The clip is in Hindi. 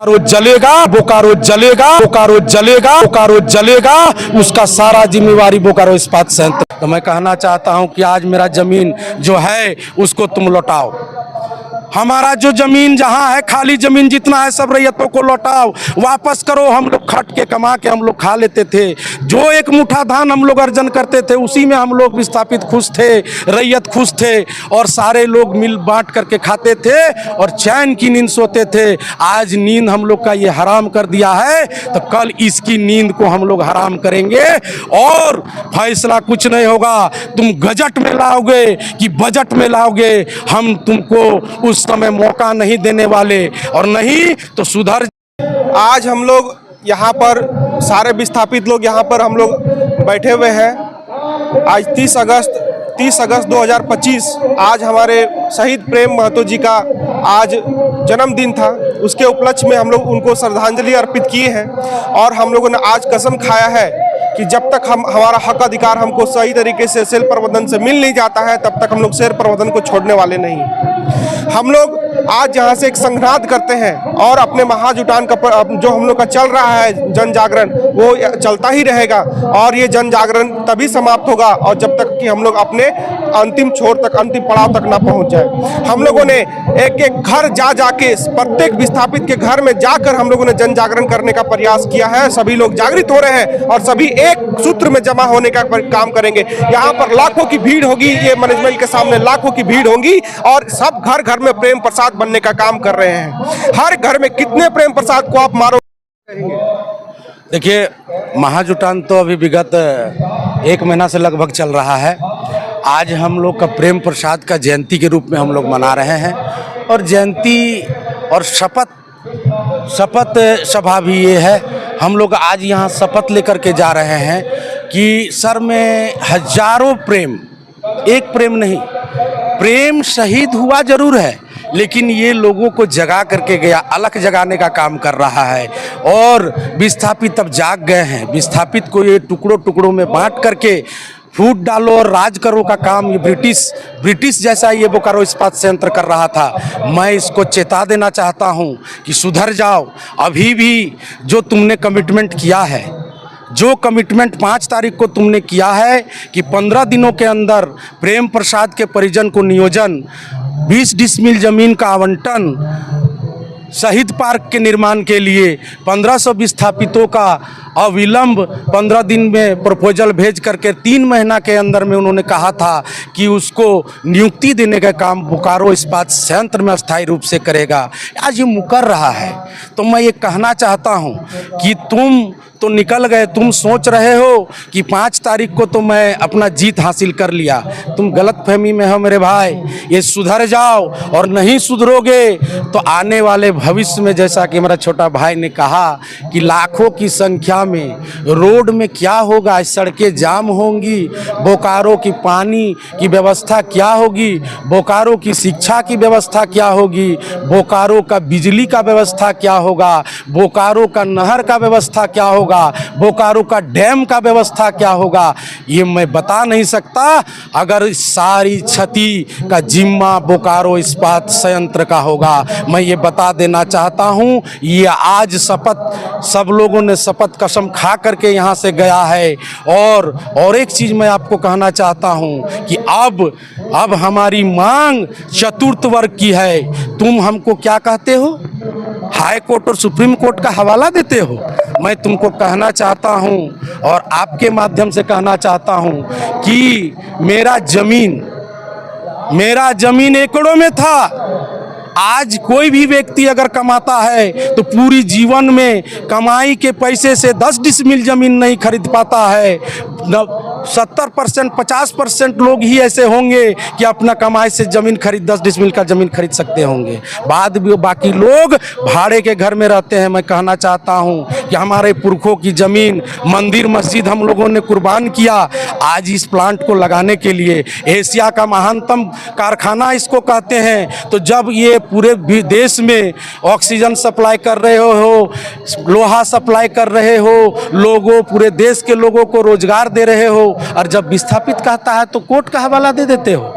बोकारो जलेगा, बोकारो जलेगा, बोकारो जलेगा, बोकारो जलेगा, उसका सारा जिम्मेवारी बोकारो इस्पात संयंत्र। तो मैं कहना चाहता हूं कि आज मेरा जमीन जो है उसको तुम लौटाओ। हमारा जो जमीन जहां है, खाली जमीन जितना है सब रैयतों को लौटाओ, वापस करो। हम लोग खट के कमा के हम लोग खा लेते थे, जो एक मुट्ठा धान हम लोग अर्जन करते थे उसी में हम लोग विस्थापित खुश थे, रैयत खुश थे और सारे लोग मिल बांट करके खाते थे और चैन की नींद सोते थे। आज नींद हम लोग का ये हराम कर दिया है, तो कल इसकी नींद को हम लोग हराम करेंगे और फैसला कुछ नहीं होगा। तुम गजट में लाओगे कि बजट में लाओगे, हम तुमको उस समय मौका नहीं देने वाले, और नहीं तो सुधर। आज हम लोग यहाँ पर सारे विस्थापित लोग यहाँ पर हम लोग बैठे हुए हैं। आज 30 अगस्त 2025 आज हमारे शहीद प्रेम महतो जी का आज जन्मदिन था। उसके उपलक्ष्य में हम लोग उनको श्रद्धांजलि अर्पित किए हैं और हम लोगों ने आज कसम खाया है कि जब तक हमारा हक अधिकार हमको सही तरीके से सेल प्रबंधन से मिल नहीं जाता है, तब तक हम लोग सेल प्रबंधन को छोड़ने वाले नहीं। हम लोग आज यहाँ से एक संघनाद करते हैं और अपने महाजुटान का जो हम लोग का चल रहा है जन जागरण, वो चलता ही रहेगा और ये जन जागरण तभी समाप्त होगा और जब तक कि हम लोग अपने अंतिम छोर तक, अंतिम पड़ाव तक ना पहुँच जाए। हम लोगों ने एक एक घर जाके प्रत्येक विस्थापित के घर में जाकर हम लोगों ने जन जागरण करने का प्रयास किया है। सभी लोग जागृत हो रहे हैं और सभी एक सूत्र में जमा होने का काम करेंगे। यहाँ पर लाखों की भीड़ होगी, ये मैनेजमेंट के सामने लाखों की भीड़ होगी और सब घर घर में प्रेम प्रसाद बनने का काम कर रहे हैं। हर घर में कितने प्रेम प्रसाद को आप मारो। देखिए, महाजुटान तो अभी विगत 1 महीना से लगभग चल रहा है। आज हम लोग का प्रेम प्रसाद का जयंती के रूप में हम लोग मना रहे हैं और जयंती और शपथ सभा भी ये है। हम लोग आज यहाँ शपथ लेकर के जा रहे हैं कि सर में हजारों प्रेम, एक प्रेम नहीं, प्रेम शहीद हुआ जरूर है लेकिन ये लोगों को जगा करके गया, अलग जगाने का काम कर रहा है और विस्थापित अब जाग गए हैं। विस्थापित को ये टुकड़ों टुकड़ों में बांट करके फूट डालो और राज करो का काम ये ब्रिटिश जैसा ये बोकारो इस्पात संयंत्र कर रहा था। मैं इसको चेता देना चाहता हूँ कि सुधर जाओ। अभी भी जो तुमने कमिटमेंट किया है, जो कमिटमेंट 5 तारीख को तुमने किया है कि 15 दिनों के अंदर प्रेम प्रसाद के परिजन को नियोजन, 20 डिसमिल जमीन का आवंटन, शहीद पार्क के निर्माण के लिए 1500 विस्थापितों का अविलंब 15 दिन में प्रपोजल भेज करके 3 महीना के अंदर में उन्होंने कहा था कि उसको नियुक्ति देने का काम बोकारो इस्पात संयंत्र में अस्थायी रूप से करेगा। आज ये मुकर रहा है। तो मैं ये कहना चाहता हूँ कि तुम तो निकल गए, तुम सोच रहे हो कि 5 तारीख को तो मैं अपना जीत हासिल कर लिया। तुम गलतफहमी में हो मेरे भाई, ये सुधर जाओ और नहीं सुधरोगे तो आने वाले भविष्य में, जैसा कि मेरा छोटा भाई ने कहा कि लाखों की संख्या में रोड में क्या होगा, सड़कें जाम होंगी, बोकारो की पानी की व्यवस्था क्या होगी, बोकारो की शिक्षा की व्यवस्था क्या होगी, बोकारो का बिजली का व्यवस्था क्या होगा, बोकारो का नहर का व्यवस्था क्या होगा, बोकारो का डैम का व्यवस्था क्या होगा, ये मैं बता नहीं सकता। अगर सारी क्षति का जिम्मा बोकारो इस्पात संयंत्र का होगा। मैं ये बता देना चाहता हूँ, ये आज शपथ सब लोगों ने शपथ कसम खा करके यहाँ से गया है। और एक चीज़ मैं आपको कहना चाहता हूँ कि अब हमारी मांग चतुर्थ वर्ग की है। तुम हमको क्या कहते हो, हाई कोर्ट और सुप्रीम कोर्ट का हवाला देते हो। मैं तुमको कहना चाहता हूँ और आपके माध्यम से कहना चाहता हूँ कि मेरा जमीन एकड़ों में था। आज कोई भी व्यक्ति अगर कमाता है तो पूरी जीवन में कमाई के पैसे से 10 डिसमिल जमीन नहीं खरीद पाता है। 70% 50% लोग ही ऐसे होंगे कि अपना कमाई से जमीन 10 डिसमिल का जमीन खरीद सकते होंगे। बाद भी बाकी लोग भाड़े के घर में रहते हैं। मैं कहना चाहता हूं कि हमारे पुरखों की जमीन, मंदिर मस्जिद हम लोगों ने कुर्बान किया। आज इस प्लांट को लगाने के लिए एशिया का महानतम कारखाना इसको कहते हैं। तो जब ये पूरे देश में ऑक्सीजन सप्लाई कर रहे हो, लोहा सप्लाई कर रहे हो, लोगों पूरे देश के लोगों को रोजगार दे रहे हो, और जब विस्थापित कहता है तो कोर्ट का हवाला दे देते हो।